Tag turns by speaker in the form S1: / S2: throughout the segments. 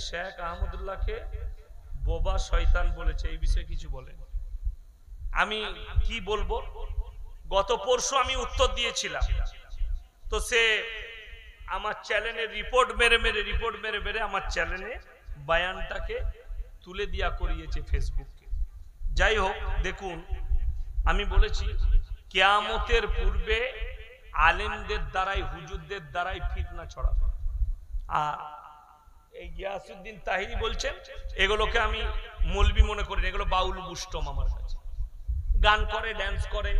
S1: শেখ আহমদুল্লাহকে বোবা শয়তান বলেছে, এই বিষয়ে কিছু বলেন। আমি কি বলবো, গত পরশু আমি উত্তর দিয়েছিলাম, তো সে আমার চ্যানেলে রিপোর্ট মেরে আমার চ্যানেলে বয়ানটাকে তুলে দিয়া করিয়েছে ফেসবুকে। যাই হোক, দেখুন আমি বলেছি কিয়ামতের পূর্বে আলেমদের দ্বারাই, হুজুরদের দ্বারাই ফিতনা ছড়াবে। আর এই গিয়াসউদ্দিন তাহিরি বলছেন এগুলোকে আমি মৌলবি মনে করি না, এগুলো বাউল বুষ্টম। আমার কাছে গান করে, ড্যান্স করে,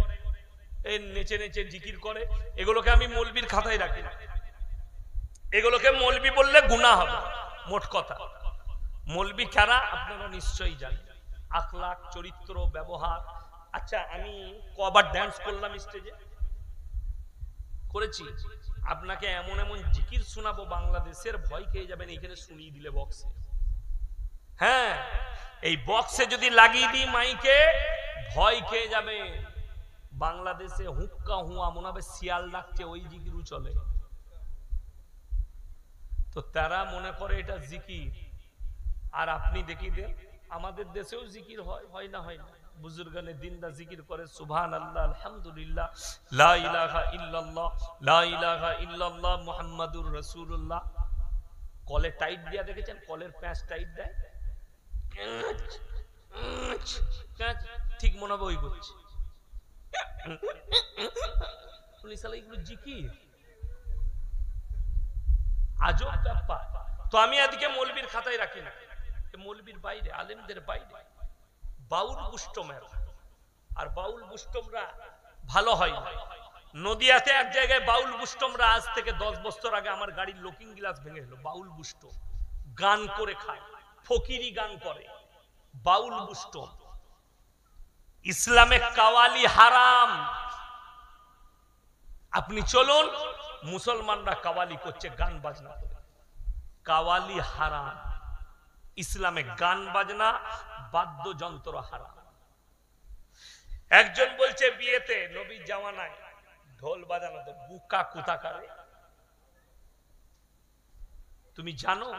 S1: এই নেচে নেচে জিকির করে, এগুলোকে আমি মৌলবির খাতায় রাখি না। এগুলোকে মৌলবি বললে গুনাহ হবে। মোট কথা, মৌলবি কারা আপনারা নিশ্চয়ই জানেন, আখলাক, চরিত্র, ব্যবহার। আচ্ছা, আমি কবার ড্যান্স করলাম স্টেজে, করেছি। আপনাকে এমন এমন জিকির শোনাবো বাংলাদেশের, ভয় খেয়ে যাবেন এখানে শুনিয়ে দিলে বক্সে। হ্যাঁ, এই বক্সে যদি লাগিয়ে দিই মাইকে, ভয় খেয়ে যাবে। বাংলাদেশে হুক্কা হুয়া মনে হবে শিয়াল ডাকছে, ওই জিকিরও চলে। তো তারা মনে করে এটা জিকির। আর আপনি দেখিয়ে দেন আমাদের দেশেও জিকির হয়, হয় না? হয় না? বুজুর্গানে দিনরা জিকির করে সুবহানাল্লাহ, আলহামদুলিল্লাহ, লা ইলাহা ইল্লাল্লাহ, লা ইলাহা ইল্লাল্লাহ, মুহাম্মাদুর রাসূলুল্লাহ। কলে টাইট দিয়া দেখেছেন? কলের প্যাঁচ টাইট দেয়, ঠিক মনে হবে ওই করছে। এগুলো জিকির, আজব ব্যাপার। তো আমি এদিকে মৌলবীর খাতায় রাখি না, মৌলবীর বাইরে, আলেমদের বাইরে বাউল বুষ্টমেরা। আর বাউল বুষ্টমরা ভালো হয় না। নদিয়াতে এক জায়গায় বাউল বুষ্টমরা আজ থেকে 10 বছর আগে আমার গাড়ির লুকিং গ্লাস ভেঙে গেল। বাউল বুষ্টম গান করে খায়, ফকিরি গান করে, বাউল বুষ্টম। ইসলামে কাওয়ালি হারাম। আপনি চলুন, মুসলমানরা কাওয়ালি করছে, গান বাজনা করে। কাওয়ালি হারাম। ইসলামে গান বাজনা, বাদ্যযন্ত্র হারাম। একজন বলছে বিয়েতে নবীর জামানায় ঢোল বাজানো তো বুকা কোথাকারে। তুমি জানো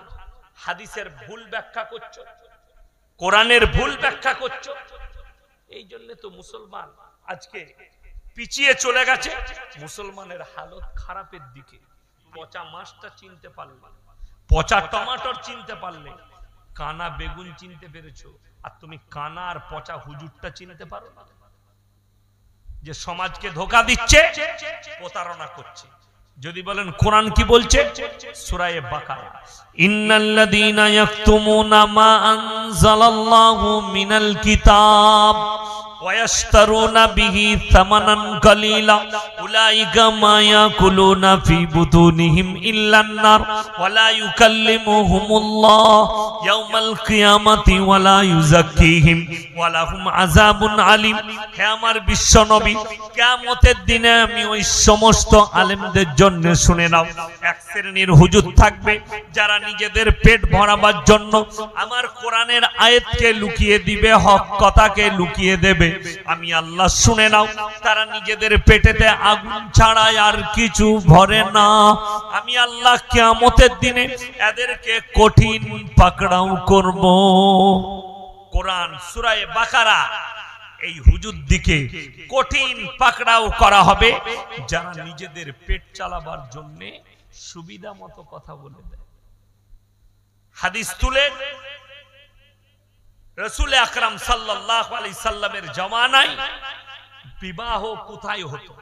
S1: হাদিসের ভুল ব্যাখ্যা করছো, কোরআনের ভুল ব্যাখ্যা করছো। এই জন্য তো মুসলমান আজকে পিছিয়ে চলে গেছে। মুসলমানের হালত খারাপের দিকে। পচা মাছটা চিনতে পারলে, পচা টমাটোর চিনতে পারলে, কানা বেগুন চিনতে পেরেছো, আর তুমি কানা আর পচা হুজুরটা চিনতে পারো না? যে সমাজকে ধোঁকা দিচ্ছে, প্রতারণা করছে। যদি বলেন কোরআন কি বলছে, সূরা বাকারা, ইন্নাল্লাযীনা ইয়াকতুমুনা মা আনজালাল্লাহু মিনাল কিতাব ওয়া ইয়াশতারুনা বিহি সামানান কালীলা উলাইকা মা ইয়াকুলুনা ফি বুতুনিহিম ইল্লান নার ওয়া লা ইউকাল্লিমুহুমুল্লাহ ইয়াওমাল কিয়ামাতি ওয়া লা ইউযাক্কিহিম ওয়া লাহুম আযাবুন আলীম। হে আমার বিশ্ব নবী, কিয়ামতের দিনে আমি ওই সমস্ত আলেমদের জন্য শুনে নাও, এক শ্রেণীর হুজুর থাকবে যারা নিজেদের পেট ভরাবার জন্য আমার কোরআনের আয়াতকে লুকিয়ে দিবে, হক কথাকে লুকিয়ে দেবে। আমি আল্লাহ শুনে নাও, তারা নিজেদের পেটেতে আগুন ছাড়া আর কিছু ভরে না। আমি আল্লাহ কিয়ামতের দিনে এদেরকে কঠিন পাকড়াও করব। কোরআন সূরা বাকারা। এই হুজুর দিকে কঠিন পাকড়াও করা হবে যারা নিজেদের পেট চালাবার জন্য সুবিধা মতো কথা বলে দেয়। হাদিস তুলে রাসূল আকরাম সাল্লাল্লাহু আলাইহি সাল্লামের জামানায় বিবাহ কোথায় হতো?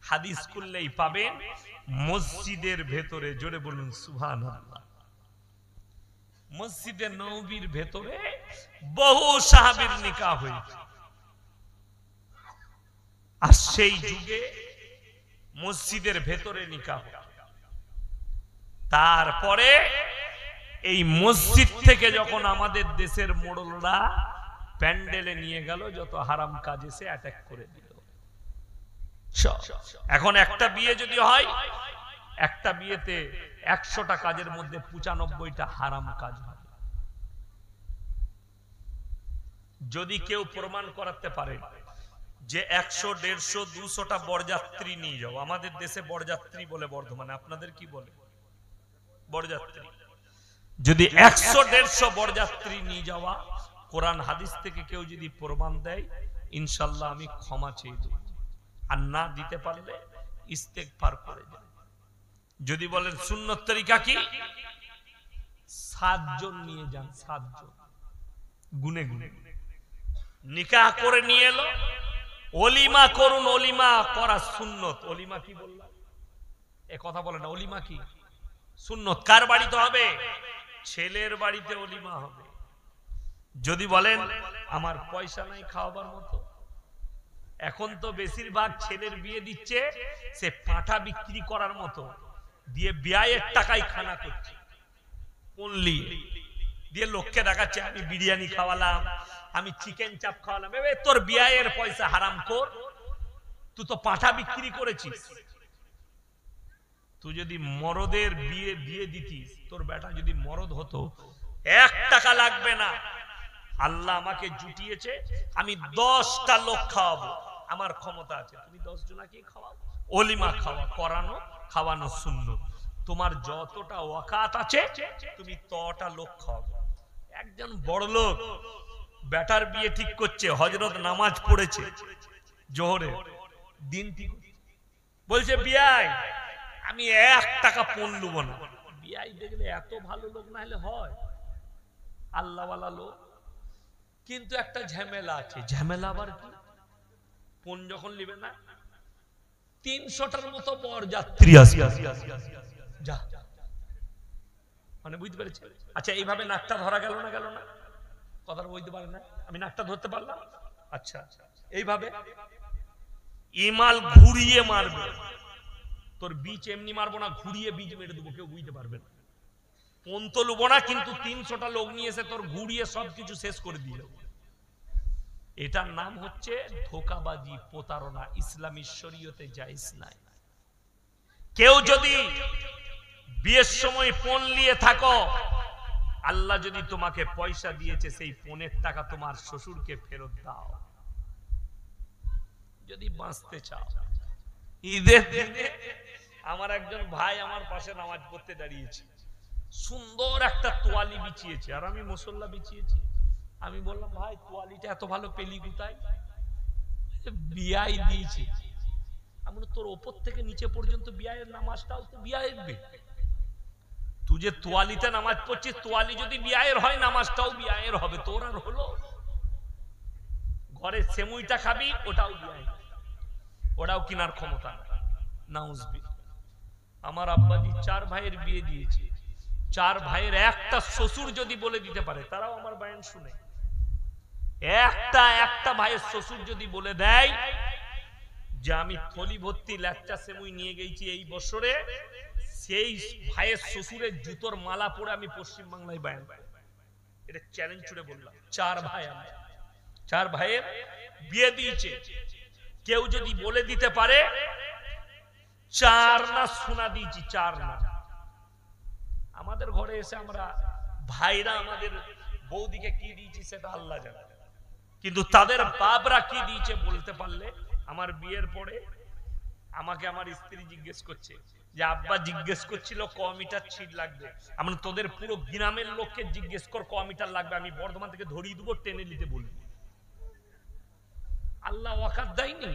S1: হাদিস খুললেই পাবেন মসজিদের ভেতরে। জোরে বলুন সুবহানাল্লাহ। মসজিদে নববীর ভেতরে বহু সাহাবীর নিকাহ হয়েছে। আর সেই যুগে মসজিদের ভেতরে নিকাহ। তারপরে এই মসজিদ থেকে যখন আমাদের দেশের মোড়লরা প্যান্ডেলে নিয়ে গেল, যত হারাম কাজ এসে অ্যাটাক করে দিল। এখন একটা বিয়ে যদি হয়, একটা বিয়েতে 100টা কাজের মধ্যে 95টা হারাম কাজ হয়। যদি কেউ প্রমাণ করাতে পারে যে 100, 150, 200টা বরযাত্রী নিয়ে যাও, আমাদের দেশে বরযাত্রী বলে বর্ধমানে, আপনাদের কি বলে? বরযাত্রী। যদি 100-150 বরযাত্রী নিয়ে যাওয়া কোরআন হাদিস থেকে কেউ যদি প্রমাণ দেয়, ইনশাআল্লাহ আমি ক্ষমা চেয়ে দেব। আর না দিতে পারলে ইস্তেগফার করে যান। যদি বলেন সুন্নত তরিকা কি, 7 জন নিয়ে যান, 7 জন গুনে গুনে নিকাহ করে নিয়ে এলো, ওলিমা করুন। ওলিমা করা সুন্নত। ওলিমা কি বললাম? এ কথা বলে না। ওলিমা কি সুন্নত। কার বাড়িতে হবে? ছেলের বাড়িতে ওলিমা হবে। যদি বলেন আমার পয়সা নাই খাওয়াবার মতো, এখন তো বেশিরভাগ ছেলের বিয়ে দিচ্ছে সে পাঁঠা বিক্রি করার মতো, দিয়ে বিয়ের টাকায় খানা করছে, পনলি দিয়ে লোককে দেখাচ্ছে আমি বিরিয়ানি খাওয়ালাম, আমি চিকেন চাপ খাওয়ালাম। এ তোর বিয়ের পয়সা হারাম কর, তুই তো পাঁঠা বিক্রি করেছিস। তুই যদি মরদের বিয়ে দিতিস, তোর বেটা যদি মরদ হতো, 1 টাকা লাগবে না। আল্লাহ আমাকে জুটিয়েছে, আমি 10টা লোক খাওয়াবো, আমার ক্ষমতা আছে, তুমি 10 জনাকে খাওয়াও। ওলিমা খাওয়া, করানো খাওয়ানো সুন্নত। তোমার যতটা ওয়াকাত আছে তুমি ততটা লোক খাওয়াবো। একজন বড় লোক বেটার বিয়ে ঠিক করছে, হযরত নামাজ পড়েছে জোহরে, দিন ঠিক বলছে বিয়াই আমি 1 টাকা পণ নেব না। বিয়াই দেখলে এত ভালো লোক না হলে হয়, আল্লাহওয়ালা লোক, কিন্তু একটা ঝামেলা আছে। ঝামেলা আবার কি? পণ যখন নিবে না, 300টার মতো বরযাত্রী আসবে, যা মানে বুঝতে পেরেছি। আচ্ছা এইভাবে নাকটা ধরা গেল না? গেল না? কথাটা বুঝতে পারেন না? আমি নাকটা ধরতে পারলাম। আচ্ছা এইভাবে ইমাল ঘুরিয়ে মারবে, তোর বীজ এমনি মারবো না, ঘুরিয়ে বীজ মেরে দেবো, কেউ বুঝতে পারবে না। পণ তো লুবো না, কিন্তু 300টা লোক নিয়ে এসে তোর ঘুরিয়ে সবকিছু শেষ করে দিল। এটার নাম হচ্ছে ধোঁকাবাজি, প্রতারণা। ইসলামী শরীয়তে জায়েজ নাই। কেউ যদি বিয়ের সময় পণ নিয়ে থাকো, আল্লাহ যদি তোমাকে পয়সা দিয়েছে, সেই পণের টাকা তোমার শ্বশুরকে ফেরত দাও। যদি বাঁচতে চাও। ঈদের দিনে আমার একজন ভাই আমার পাশে নামাজ পড়তে দাঁড়িয়েছে, সুন্দর একটা তোয়ালি বিছিয়েছে, আর আমি মুসল্লা বিছিয়েছি। আমি বললাম ভাই তোয়ালিটা এত ভালো পেলি কোথায়? বিয়াই দিয়েছে। আমি তোর ওপর থেকে নিচে পর্যন্ত বিয়ের নামাজটাও তো বিয়ের। তুই যে তোয়ালিতে নামাজ পড়ছিস, তোয়ালি যদি বিয়ের হয় নামাজটাও বিয়ের হবে। তোর আর হলো? ঘরে সেমুইটা খাবি, ওটাও বিয়ে, ওটাও কিনার ক্ষমতা নাউজুবিল্লাহ। আমার আব্বাজি 4 ভাইয়ের বিয়ে দিয়েছে। 4 ভাইয়ের একটা শ্বশুর যদি বলে দিতে পারে, তারাও আমার বয়ান শুনে, একটা ভাইয়ের শ্বশুর যদি বলে দেয় যে আমি থলি ভর্তি ল্যাচা সেমুই নিয়ে গেছি এই বছরে, সেই ভাইয়ের শ্বশুরের জুতোর মালা পরে আমি পশ্চিম বাংলায় বয়ান, এটা চ্যালেঞ্জ ছুড়ে বললাম। 4 ভাই, আমরা 4 ভাইয়ের বিয়ে দিয়েছে। কেউ যদি বলে দিতে পারে 4 না সোনা দিয়েছি, 4 না। আমাদের ঘরে এসে আমরা ভাইরা আমাদের বৌদিকে কি দিয়েছি সেটা আল্লাহ জানে, কিন্তু তাদের বাপরা কি দিয়েছে বলতে পারলে। আমার বিয়ের পরে আমাকে আমার স্ত্রী জিজ্ঞেস করছে যে আব্বা জিজ্ঞেস করছিল ক মিটার ছিট লাগবে। আমরা তোদের পুরো গ্রামের লোককে জিজ্ঞেস কর ক মিটার লাগবে, আমি বর্ধমান থেকে ধরিয়ে দেবো, টেনে নিতে বলবি। আল্লাহ ওয়াকাত দেয়নি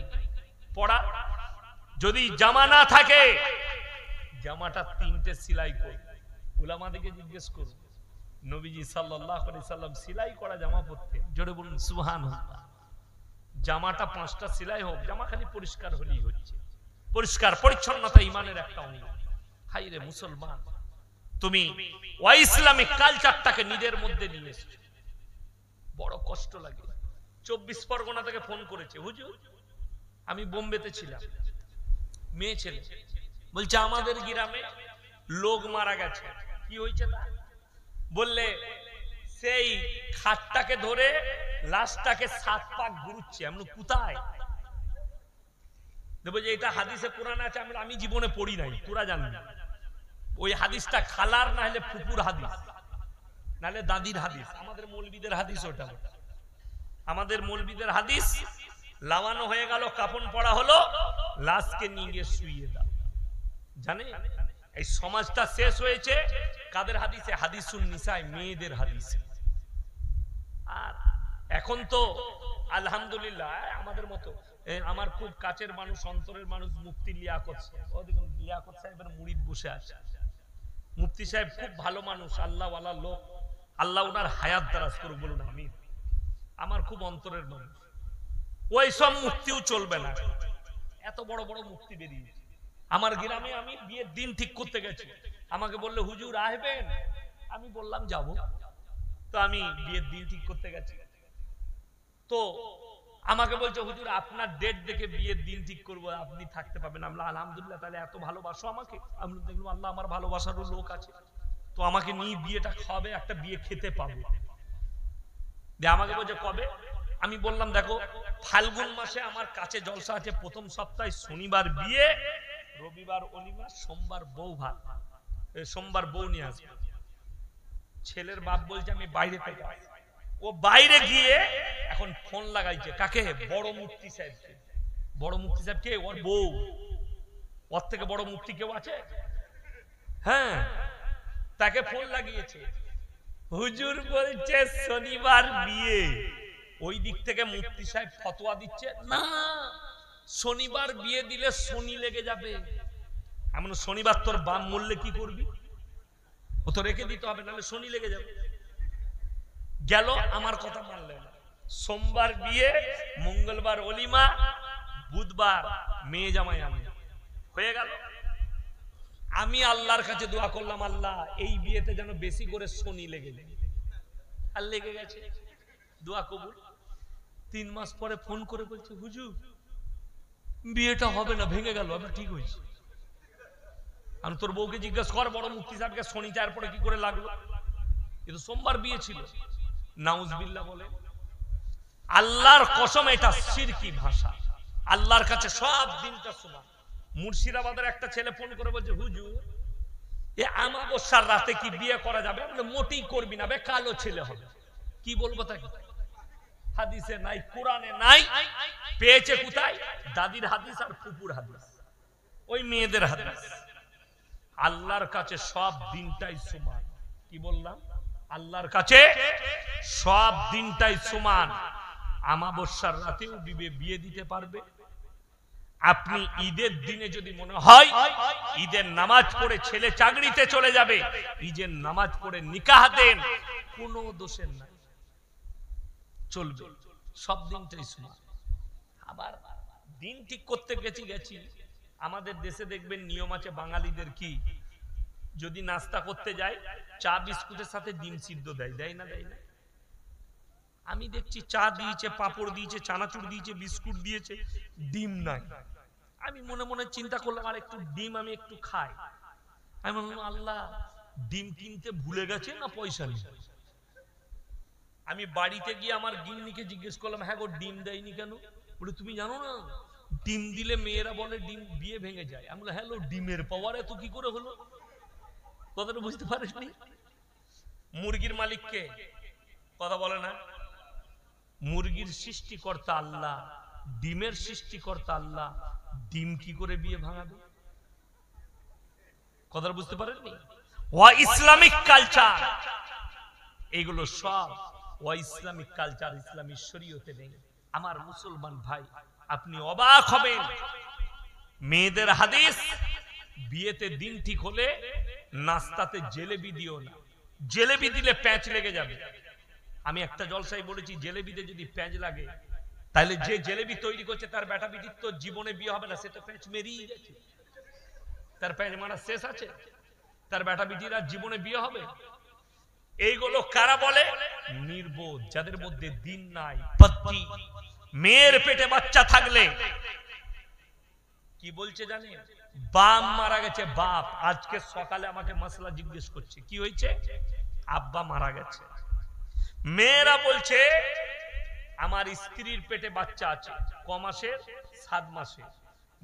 S1: পড়া। যদি জামা না থাকে, জামাটা 3টে সেলাই কর। উলামাদেরকে জিজ্ঞেস করুন, নবীজি সাল্লাল্লাহু আলাইহি সাল্লাম সেলাই করা জামা পরতেন। জোরে বলুন সুবহানাল্লাহ। জামাটা 5টা সেলাই হোক, জামা খালি পরিষ্কার হলেই হচ্ছে। পরিষ্কার পরিচ্ছন্নতা ঈমানের একটা অঙ্গ। হাই রে মুসলমান, তুমি ওই ইসলামিক কালচারটাকে নিজের মধ্যে নিয়ে এসেছো, বড় কষ্ট লাগে। 24 পরগনা থেকে ফোন করেছে, হুজুর আমি বোম্বেতে ছিলাম, মেয়ে ছেলে বলছে আমাদের গ্রামে লোক মারা গেছে। কি হয়েছে তা বললে, সেই খাটটাকে ধরে লাশটাকে 7 পাক ঘুরুচ্ছে। আমরা কোথায় দেখবো যে এটা হাদিসে কোরআনে আছে, আমি জীবনে পড়ি নাই, তোরা জানবি। ওই হাদিসটা খালার না হলে ফুপুর হাদিস, নাহলে দাদির হাদিস। আমাদের মৌলবীদের হাদিস ওটা। আমাদের মৌলবীদের হাদিস, লাওয়ানো হয়ে গেল, কাফন পড়া হলো, লাশকে নিয়ে গিয়ে শুইয়ে দাও। জানে এই সমাজটা শেষ হয়েছে কাদের হাদিসে? হাদিসুন নিসায়, মেয়েদের হাদিসে। আর এখন তো আলহামদুলিল্লাহ আমাদের মতো, আমার খুব কাছের মানুষ, অন্তরের মানুষ মুফতি লিয়াকত সাহেব, ও দেখুন লিয়াকত সাহেবের মুরিদ বসে আছে। মুফতি সাহেব খুব ভালো মানুষ, আল্লাহওয়ালা লোক, আল্লাহ ওনার হায়াত দারাজ করুক, বলুন আমিন। আমার খুব অন্তরের মানুষ। ওই সব মুফতিও চলবে না, এত বড় বড় মুফতি বেরিয়েছে। আমার গ্রামে আমি বিয়ের দিন ঠিক করতে গেছি, আমাকে বললে হুজুর আসবেন, আমি বললাম যাব। তো আমি বিয়ের দিন ঠিক করতে গেছি, তো আমাকে বলছে হুজুর আপনার ডেট দেখে বিয়ের দিন ঠিক করবো, আপনি থাকতে পাবেন। আমরা আলহামদুলিল্লাহ, তাহলে এত ভালোবাসো আমাকে। আমি দেখলাম আল্লাহ আমার ভালোবাসারও লোক আছে, তো আমাকে নিয়ে বিয়েটা খাওয়াবে, একটা বিয়ে খেতে পাবো। আমাকে বলছে কবে? আমি বললাম দেখো ফাল্গুন মাসে আমার কাছে জলসা আছে, প্রথম সপ্তাহে শনিবার বিয়ে, রবিবার অলিমা, সোমবার বউ ভাত, সোমবার বউ নিয়ে আসবে। ছেলের বাপ বলছে আমি বাইরে থেকে, ও বাইরে গিয়ে এখন ফোন লাগাইছে কাকে? বড় মুফতি সাহেবকে। বড় মুফতি সাহেব কে? ওর বউ। ওর থেকে বড় মুফতি কেউ আছে? হ্যাঁ, তাকে ফোন লাগিয়েছে। হুজুর বলছে শনিবার বিয়ে। ওই দিক থেকে মুফতি সাহেব ফতোয়া দিচ্ছে, না শনিবার বিয়ে দিলে শনি লেগে যাবে। এমন শনিবার তোর বাম মূল্যে কি করবি? ও তো রেখে দিতে হবে, নাহলে শনি লেগে যাবে। গেল, আমার কথা মানলেন না। সোমবার বিয়ে, মঙ্গলবার অলিমা, বুধবার মেয়ে জামাই আমি, হয়ে গেল। আমি আল্লাহর কাছে দোয়া করলাম, আল্লাহ এই বিয়েতে যেন বেশি করে শনি লেগে যায়। আর লেগে গেছে, দোয়া কবুল। 3 মাস পরে ফোন করে বলছে হুজুর বিয়েটা হবে না, ভেঙে গেল। আমি ঠিক হয়েছে। আমি তোর বউকে জিজ্ঞেস কর বড় মুফতি সাহেবকে শনি চার পরে কি করে লাগলো, কিন্তু সোমবার বিয়ে ছিল। নাউজুবিল্লাহ বলে। আল্লাহর কসম এটা শিরকি ভাষা। আল্লাহর কাছে সব দিনটা সমান। মুর্শিদাবাদের একটা ছেলে ফোন করে বলছে হুজুর এ আমাবস্যার রাতে কি বিয়ে করা যাবে? আমরা মোটেই করবি না, কালো ছেলে হবে। কি বলবো তাকে? হাদিসে নাই, কোরআনে নাই, পেয়েছে কোথায়? দাদির হাদিস আর ফুপুর হাদিস, ওই মেয়েদের হাদিস। আল্লাহর কাছে সব দিনটাই সমান। কি বললাম? আল্লাহর কাছে সব দিনটাই সমান। আমাবস্যার রাতেও বিয়ে দিতে পারবে। আপনি ঈদের দিনে যদি মনে হয় ঈদের নামাজ পড়ে ছেলে চাকরিতে চলে যাবে, ঈদের নামাজ পড়ে নিকাহ দেন, কোনো দোষের নাই, চলবে। সব দিনটাই সমান। আবার দিন ঠিক করতে গেছি, আমাদের দেশে দেখবেন নিয়ম আছে বাঙালিদের, কি যদি নাস্তা করতে যায় চা বিস্কুটের সাথে ডিম সিদ্ধ দেয়, দেয় না? দেয় না? আমি দেখছি চা দিয়েছে, পাপড় দিয়েছে, চানাচুর দিয়েছে, বিস্কুট দিয়েছে, ডিম নাই। আমি মনে মনে চিন্তা করলাম আর একটু ডিম আমি একটু খাই। আমি বললাম আল্লাহ ডিম কিনতে ভুলে গেছে না পয়সা নেই। আমি বাড়িতে গিয়ে আমার গিন্নিকে জিজ্ঞেস করলাম, হ্যাঁ গো ডিম দেয়নি কেন? বলে তুমি জানো না ডিম দিলে মেয়েরা বলে ডিম বিয়ে ভেঙে যায়। আমি বললাম হ্যালো, ডিমের পাওয়ার এত কি করে হলো? কথাটা বুঝতে পারিসনি? মুরগির মালিককে কথা বলে না? মুরগির সৃষ্টিকর্তা আল্লাহ, ডিমের সৃষ্টিকর্তা আল্লাহ, ডিম কি করে বিয়ে ভাঙাবে? কথাটা বুঝতে পারেননি? ওয়া ইসলামিক কালচার, এগুলো সব ওয়া ইসলামিক কালচার, ইসলামী শরীয়তে নেই। আমার মুসলমান ভাই, আপনি অবাক হবেন, মেয়েদের হাদিস বিয়েতে দিন ঠিক হলে নাস্তাতে জেলেবি দিও না। জেলেবি দিলে প্যাঁচ লেগে যাবে। আমি একটা জলসায় বলেছি জেলেবিতে যদি প্যাঁচ লাগে তাহলে যে জেলেবি তৈরি করছে তার বেটা বিটির তো জীবনে বিয়ে হবে না, সে তো প্যাঁচ মেরিয়ে গেছে, তার প্যাঁচ মারা শেষ আছে, তার বেটা বিটির আর জীবনে বিয়ে হবে? এইগুলো কারা বলে? নির্বোধ, যাদের মধ্যে দিন নাই, পত্তি। মেয়ের পেটে বাচ্চা থাকলে কি বলছে জানেন? বাপ মারা গেছে, বাপ। আজকে সকালে আমাকে মাসলা জিজ্ঞেস করছে কি হয়েছে, আব্বা মারা গেছে। মেয়েরা বলছে আমার স্ত্রীর পেটে বাচ্চা আছে, ক মাসের? 7 মাসের।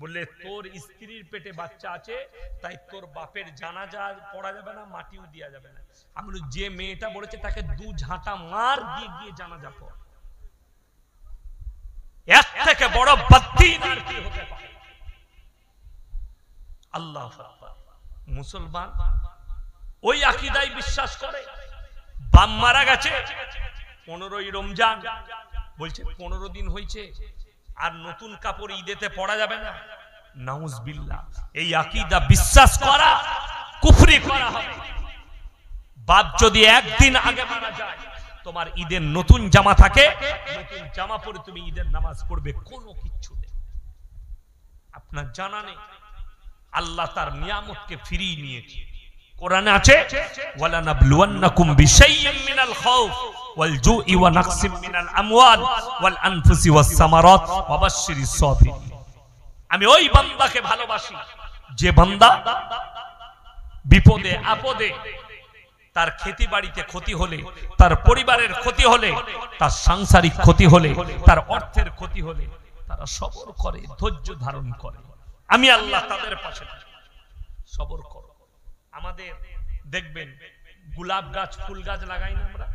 S1: বললে তোর স্ত্রীর পেটে বাচ্চা আছে তাই তোর বাপের জানাজা পড়া যাবে না, মাটিও দেওয়া যাবে না। আমি বলি যে মেয়েটা বলেছে তাকে 2 ঝাঁটা মার দিয়ে গিয়ে জানাজা পড়। এর থেকে বড় বদদিন আর কি হতে পারে? আল্লাহু আকবার। মুসলমান ওই আকীদায় বিশ্বাস করে। বাপ মারা গেছে 15ই রমজান, বলছে 15 দিন হয়েছে আর নতুন কাপড় ঈদেতে পরা যাবে না। নাউজুবিল্লাহ, এই আকীদা বিশ্বাস করা কুফরি করা হবে। বাপ যদি একদিন আগে মারা যায়, তোমার ঈদের নতুন জামা থাকে, নতুন জামা পরে তুমি ঈদের নামাজ পড়বে, কোনো কিচ্ছু নেই। আপনার জানা নেই আল্লাহ তার নিয়ামতকে ফিরিয়ে নিয়েছে। কোরআনে আছে ওয়ালা নাবলুওয়ান্নাকুম বিশাইইম মিনাল খাউফ ওয়াল জুই ওয়া নাকসিম মিনাল আমওয়াল ওয়াল আনফুসি ওয়াস সামারাত ওয়া বাশশিরিস সাবিরিন। আমি ওই বান্দাকে ভালোবাসি যে বান্দা বিপদে আপদে, তার খেতি বাড়িতে ক্ষতি হলে, তার পরিবারের ক্ষতি হলে, তার সাংসারিক ক্ষতি হলে, তার অর্থের ক্ষতি হলে তারা সবর করে, ধৈর্য ধারণ করে। আমি আল্লাহ তাদের পাশে থাকি, সবর করো। আমাদের দেখবেন গোলাপ গাছ, ফুল গাছ লাগাই না আমরা?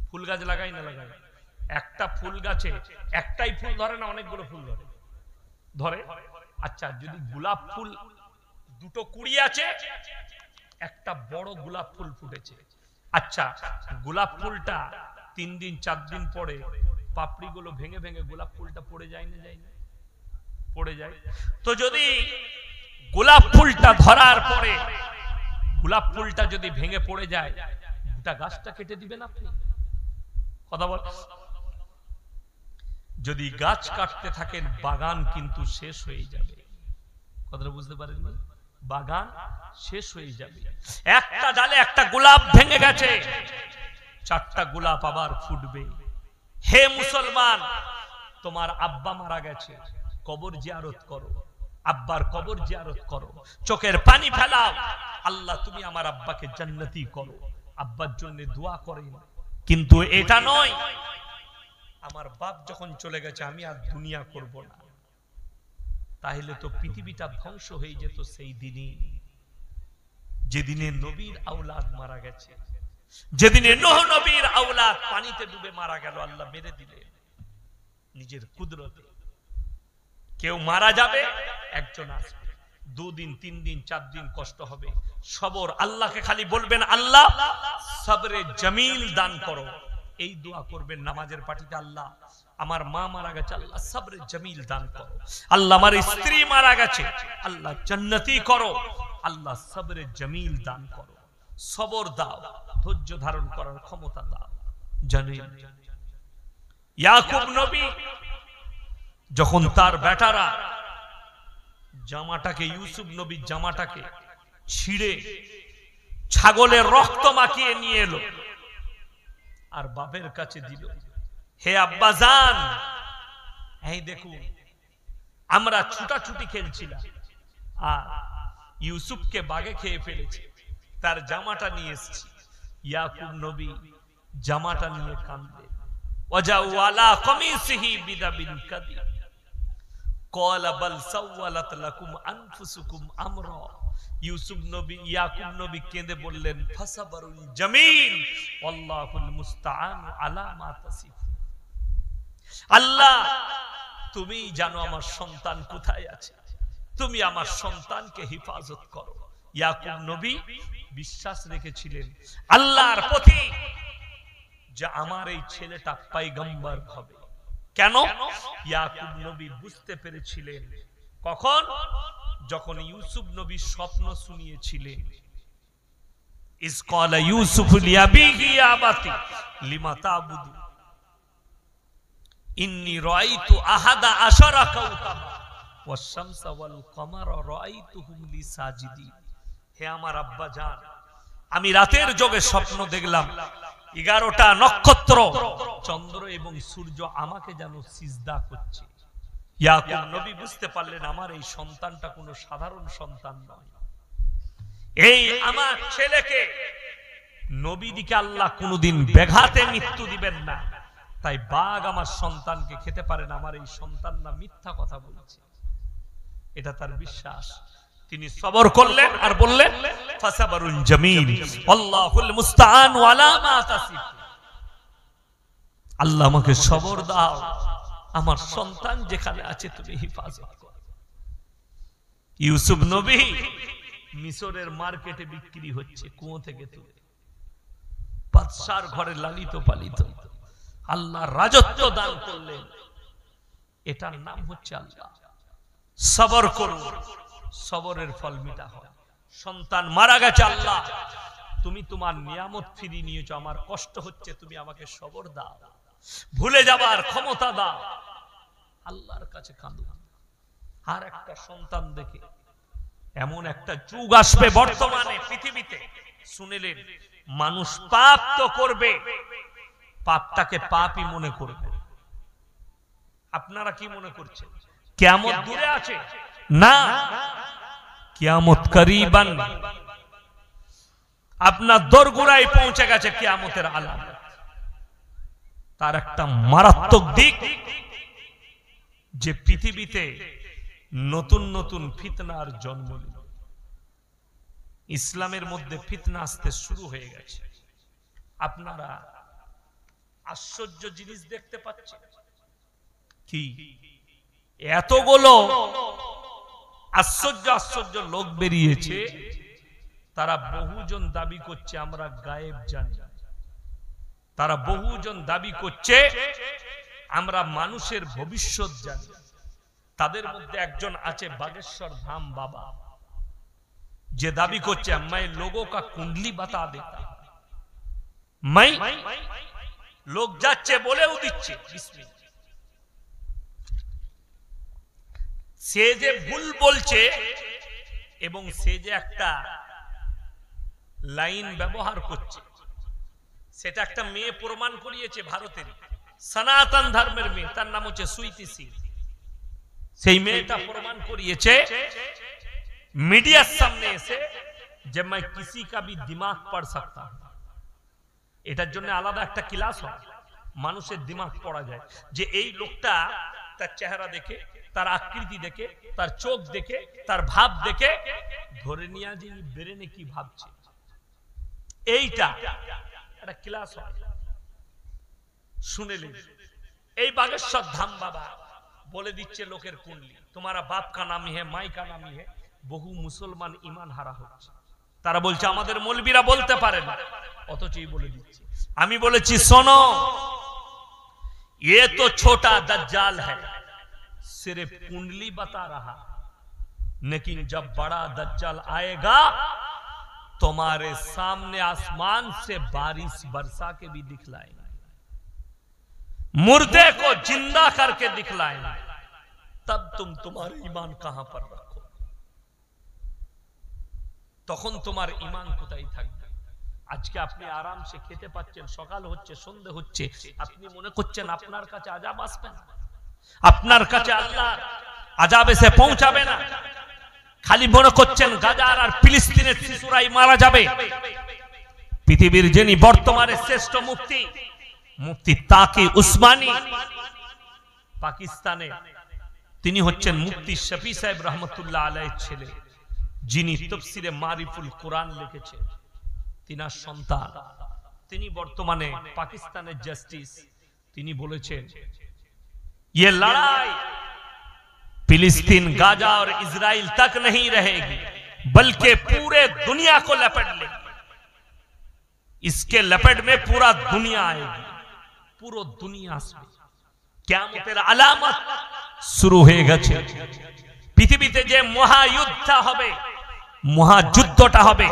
S1: ফুল গাছ লাগাই না? লাগাই। একটা ফুল গাছে একটাই ফুল ধরে না, অনেকগুলো ফুল ধরে? ধরে। আচ্ছা, যদি গোলাপ ফুল দুটো কুড়ি আছে, একটা বড় গোলাপ ফুল ফুটেছে, আচ্ছা গোলাপ ফুলটা 3 দিন 4 দিন পরে পাপড়িগুলো ভেঙে ভেঙে গোলাপ ফুলটা পড়ে যায় না? যায় না? পড়ে যায়। তো যদি গোলাপ ফুলটা ধরার পরে গোলাপ ফুলটা যদি ভেঙে পড়ে যায়, গোটা গাছটা কেটে দিবেন আপনি? কথা বল। যদি গাছ কাটতে থাকেন, বাগান কিন্তু শেষ হয়ে যাবে। কথাটা বুঝতে পারেন? বাগান শেষ হয়ে যাবে। একটা ডালে একটা গোলাপ ভেঙে গেছে, 4টা গোলাপ আবার ফুটবে। হে মুসলমান, তোমার আব্বা মারা গেছে, কবর জিয়ারত করো, আব্বার কবর জিয়ারত করো, চোখের পানি ফেলাও, আল্লাহ তুমি আমার আব্বাকে জান্নাতি করো, আব্বার জন্য দোয়া করেন। কিন্তু এটা নয় আমার বাপ যখন চলে গেছে আমি আর দুনিয়া করব না। তাহলে তো পৃথিবীটা ধ্বংস হয়ে যেত সেই দিনই, যেদিনে নবীর আওলাদ মারা গেছে, যেদিনে নূহ নবীর আওলাদ পানিতে ডুবে মারা গেল। আল্লাহ মেরে দিলেন নিজের কুদরতে। কেউ মারা যাবে, একজন আসবে, 2 দিন 3 দিন 4 দিন কষ্ট হবে, সবর। আল্লাহকে খালি বলবেন আল্লাহ সবরে জমিল দান করো, এই দোয়া করবেন নামাজের পাটিতে। আল্লাহ আমার মা মারা গেছে, আল্লাহ সবরে জমিল দান করো। আল্লাহ আমার স্ত্রী মারা গেছে, আল্লাহ জান্নাতি করো, আল্লাহ সবরে জমিল দান করো। সবর দাও, ধৈর্য ধারণ করার ক্ষমতা দাও। জানেন ইয়াকুব নবী যখন তার বেটারা জামাটাকে, ইউসুফ নবীর জামাটাকে ছিঁড়ে ছাগলের রক্ত মাখিয়ে নিয়ে এলো আর বাপের কাছে দিল, হে আব্বাজান, এই দেখুন আমরা ছুটাছুটি খেলছিলাম আর ইউসুফকে বাঘে খেয়ে ফেলেছে, তার জামাটা নিয়ে এসেছি। ইয়াকুব নবী জামাটা নিয়ে কাঁদলেন। ওয়াজাউ আলা কমিসিহি বিদাবিন কাদি ক্বালা বাল সাওয়ালাত লাকুম আনফুসুকুম আমরা। ইউসুফ নবী, ইয়াকুব নবী কেঁদে বললেন ফাসাবরুন জামিল ওয়াল্লাহুল মুস্তাআন আলা মা তাসিফুন। আল্লাহ তুমি জানো আমার সন্তান কোথায় আছে, তুমি আমার সন্তানকে হেফাজত করো। ইয়াকুব নবী বিশ্বাস রেখেছিলেন আল্লাহর প্রতি যে আমার এই ছেলেটা পয়গম্বর হবে। কেন? ইয়াকুব নবী বুঝতে পেরেছিলেন কখন? যখন ইউসুফ নবী স্বপ্ন শুনিয়েছিলেন। ইস ক্বালা ইউসুফ লিআবিহি ইয়া আবাতি লিমা তা'বুদু ইন্নী রাআইতু আহাদা আশারা কাওকাবা ওয়াশ শামসা ওয়াল কমারা রাআইতুহুম লি সাজিদিন। হে আমার আব্বা জান, আমি রাতের যোগে স্বপ্ন দেখলাম 11টা নক্ষত্র, চন্দ্র এবং সূর্য আমাকে যেন সিজদা করছে। ইয়াকুব নবী বুঝতে পারলেন আমার এই সন্তানটা কোনো সাধারণ সন্তান নয়, এই আমার ছেলেকে নবীদিকে আল্লাহ কোনোদিন ব্যাঘাতে মৃত্যু দিবেন না। তাই বাঘ আমার সন্তানকে খেতে পারে না, আমার এই সন্তান না মিথ্যা কথা বলছে, এটা তার বিশ্বাস। তিনি সবর করলেন আর বললেন ফাসাবরুন জামিল আল্লাহুল মুস্তাআন আলা মা তাসিফুন। আল্লাহ আমাকে সবর দাও, আমার সন্তান যেখানে আছে তুমি হেফাজত করো। ইউসুফ নবী মিশরের মার্কেটে বিক্রি হচ্ছে কুয়ো থেকে তুলে, বাদশার ঘরে লালিত পালিত, আল্লাহ রাজত্ব দান করলেন। এটার নাম হচ্ছে আল্লাহ। সবর করুন, সবরের ফল মিঠা হয়। সন্তান মারা গেছে, আল্লাহ তুমি তোমার নিয়ামত ফিরিয়ে নিয়েছো, আমার কষ্ট হচ্ছে, তুমি আমাকে সবর দাও, ভুলে যাবার ক্ষমতা দাও। আল্লাহর কাছে কাঁদো। আর একটা সন্তান দেখে এমন একটা যুগ আসবে বর্তমানে পৃথিবীতে, শুনেলেন মানুষ পাপ তো করবে, পাপটাকে পাপই মনে করবে। আপনারা কি মনে করছেন কিয়ামত দূরে আছে? না, কিয়ামত করিবান, আপনার দোরগোড়ায় পৌঁছে গেছে কিয়ামতের আলামত। তার একটা মারাত্মক দিক যে পৃথিবীতে নতুন নতুন ফিতনার জন্ম নিল। ইসলামের মধ্যে ফিতনা আসতে শুরু হয়ে গেছে। আপনারা আশ্চর্য জিনিস দেখতে পাচ্ছেন কি? এতগুলো আশ্চর্য আশ্চর্য লোক বেরিয়েছে, তারা বহুজন দাবি করছে আমরা গায়েব জানি, তারা বহুজন দাবি করছে আমরা মানুষের ভবিষ্যৎ জানি। তাদের মধ্যে একজন আছে বাগেশ্বর ধাম বাবা, যে দাবি করছে मैं लोगों का कुंडली बता देता, मैं লোক যাচ্ছে বলেও দিচ্ছে। সে যে ভুল বলছে এবং সে যে একটা লাইন ব্যবহার করছে, সেটা একটা মেয়ে প্রমাণ করিয়েছে, ভারতের সনাতন ধর্মের মেয়ে, তার নাম হচ্ছে সুইটি সিং। সেই মেয়েটা প্রমাণ করিয়েছে मीडिया सामने এসে যে मैं किसी का भी दिमाग पढ़ सकता हूं। এটার জন্য আলাদা একটা ক্লাস হয়, মানুষের দিমাগ পড়া যায়, যে এই লোকটা তার চেহারা দেখে, তার আকৃতি দেখে, তার চোখ দেখে, তার ভাব দেখে ধরে নিয়ে যে ব্রেনে কি ভাবছে, এইটা একটা ক্লাস হয়। শুনেলেন এই বাগেশ্বর ধাম বাবা বলে দিচ্ছে লোকের কুণ্ডলি, তোমারা বাপ কা নামই হে, মাই কা নামই হে। বহু মুসলমান ঈমান হারা হচ্ছে। তারা বলছে আমাদের মৌলবীরা বলতে পারে না, অথচই বলে দিচ্ছে। আমি বলেছি শোনো, ये तो छोटा दज्जाल है, सिर्फ कुंडली बता रहा, लेकिन जब बड़ा दज्जाल आएगा तुम्हारे सामने आसमान से बारिश बरसा के भी दिखलाएगा, मुर्दे को जिंदा करके दिखलाएगा, तब तुम तुम्हारे ईमान कहां पर रखो, তখন তোমার ঈমান কোথায় থাকবে? আজকে আপনি আরামসে খেতে পাচ্ছেন, সকাল হচ্ছে, সন্ধ্যে হচ্ছে, আপনি মনে করছেন আপনার কাছে আযাব আসবে না, আপনার কাছে আল্লাহ আযাব এসে পৌঁছাবে না, খালি মনে করছেন গাজার আর ফিলিস্তিনের শিশুরাই মারা যাবে। পৃথিবীর যিনি বর্তমানে শ্রেষ্ঠ মুফতি, মুফতি তাকি উসমানী পাকিস্তানে, তিনি হচ্ছেন মুফতি শফি সাহেব রহমতুল্লাহ আলাইহির ছেলে, যিনি তাফসীরে মারিফুল কোরআন লিখেছেন, তিনার সন্তান। তিনি বর্তমানে পাকিস্তানের জাস্টিস। তিনি বলেছেন ये लड़ाई फिलिस्तीन, गाजा और इजराइल तक नहीं रहेगी, बल्कि पूरे दुनिया को लपेट लेगी। इसके लपेट में पूरा दुनिया आएगी, पूरा दुनिया से কিয়ামতের আলামত শুরু হয়ে গেছে। পৃথিবীতে যে মহাযুদ্ধ হবে, মহাযুদ্ধটা হবে,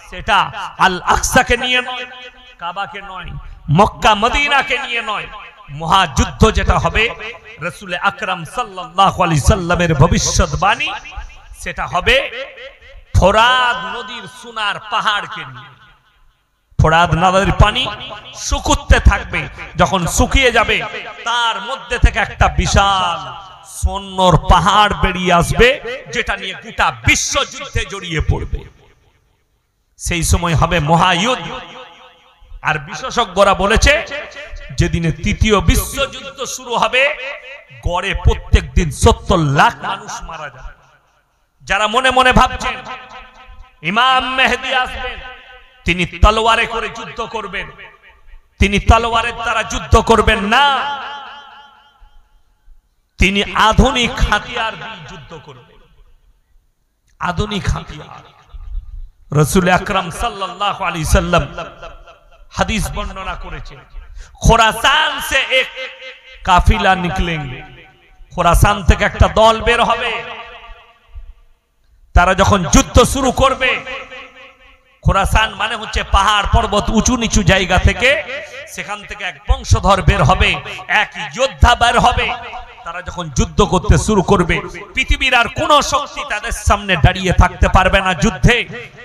S1: সেটা আল আকসাকে নিয়ে নয়, কাবাকে নয়, মক্কা মদিনাকে নিয়ে নয়। মহাযুদ্ধ যেটা হবে রাসূল আকরাম সাল্লাল্লাহু আলাইহি সাল্লামের ভবিষ্যৎবাণী, সেটা হবে ফোরাত নদীর সোনার পাহাড়কে নিয়ে। ফোরাত নদীর পানি শুকুতে থাকবে, যখন শুকিয়ে যাবে তার মধ্যে থেকে একটা বিশাল সোনার পাহাড় বেরিয়ে আসবে, যেটা নিয়ে গোটা বিশ্বযুদ্ধে জড়িয়ে পড়বে। সেই সময় হবে মহাযুদ্ধ। আর বিশেষজ্ঞরা বলেছে যেদিনে তৃতীয় বিশ্বযুদ্ধ শুরু হবে, গড়ে প্রত্যেক দিন 70 লাখ মানুষ মারা যাবে। যারা মনে মনে ভাবছেন ইমাম মেহেদী আসবেন, তিনি তলোয়ারে করে যুদ্ধ করবেন, তিনি তলোয়ারের দ্বারা যুদ্ধ করবেন না, তিনি আধুনিক হাতিয়ার দিয়ে যুদ্ধ করবেন। আধুনিক হাতিয়ার রাসূল আকরাম সাল্লাল্লাহু আলাইহি সাল্লাম হাদিস বর্ণনা করেছেন, খোরাসান সে এক কাফিলা নিকলেঙ্গে, খোরাসান থেকে একটা দল বের হবে। তারা যখন যুদ্ধ শুরু করবে, খোরাসান মানে হচ্ছে পাহাড় পর্বত উঁচু নিচু জায়গা থেকে, সেখান থেকে এক বংশধর বের হবে, এক যোদ্ধা বের হবে। তারা যখন যুদ্ধ করতে শুরু করবে, পৃথিবীর আর কোন শক্তি তাদের সামনে দাঁড়িয়ে থাকতে পারবে না যুদ্ধে।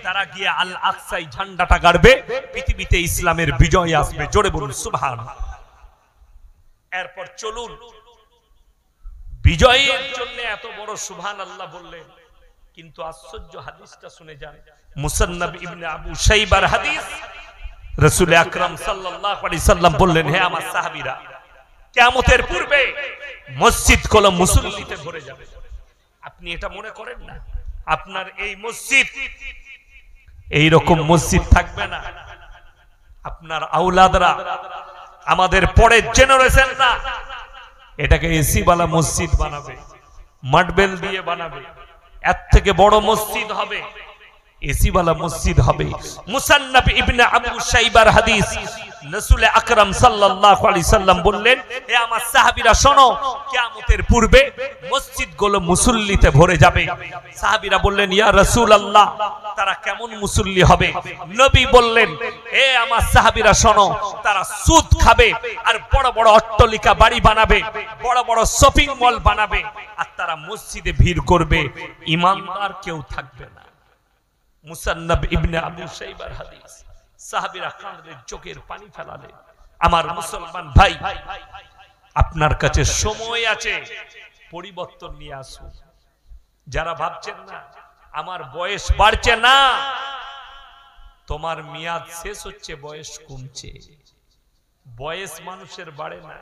S1: তারা গিয়ে আল আকসায় ঝান্ডাটা গাড়বে, পৃথিবীতে ইসলামের বিজয় আসবে। জোরে বলুন সুবহানাল্লাহ। এরপর চলুন, বিজয়ের জন্য এত বড় সুবহানাল্লাহ বললেন, কিন্তু আশ্চর্য হাদিসটা শুনে যান। মুসান্নাদ ইবনে আবু শাইবার হাদিস, রাসূল আকরাম সাল্লাল্লাহু আলাইহি সাল্লাম বললেন, হে আমার সাহাবীরা, কিয়ামতের পূর্বে মসজিদগুলো মুসল্লিতে ভরে যাবে। আপনি এটা মনে করেন না আপনার এই মসজিদ এই রকম মসজিদ থাকবে না? আপনার আওলাদরা, আমাদের পরের জেনারেশনরা এটাকে এসি ওয়ালা মসজিদ বানাবে, মার্বেল দিয়ে বানাবে, এর থেকে বড় মসজিদ হবে, এসি ওয়ালা মসজিদ হবে। মুসান্নাদ ইবনে আবু শাইবার হাদিস, রাসূল আকরাম সাল্লাল্লাহু আলাইহি সাল্লাম বললেন, হে আমার সাহাবীরা শোনো, কিয়ামতের পূর্বে মসজিদগুলো মুসল্লিতে ভরে যাবে। সাহাবীরা বললেন, ইয়া রাসূলুল্লাহ, তারা কেমন মুসল্লি হবে? নবী বললেন, হে আমার সাহাবীরা শোনো, তারা সুদ খাবে আর বড় বড় অট্টালিকা বাড়ি বানাবে, বড় বড় শপিং মল বানাবে, আর তারা মসজিদে ভিড় করবে, ঈমানদার কেউ থাকবে না। মুসান্নাদ ইবনে আবু শাইবার হাদিস। সাহাবীরা কাঁদলেন, চোখের পানি ফেলালেন। আমার মুসলমান ভাই, আপনার কাছে সময় আছে, পরিবর্তন নিয়ে আসুন। যারা ভাবছেন না আমার বয়স বাড়ছে, না, তোমার মেয়াদ শেষ হচ্ছে, বয়স কমছে। বয়স মানুষের বাড়ে না,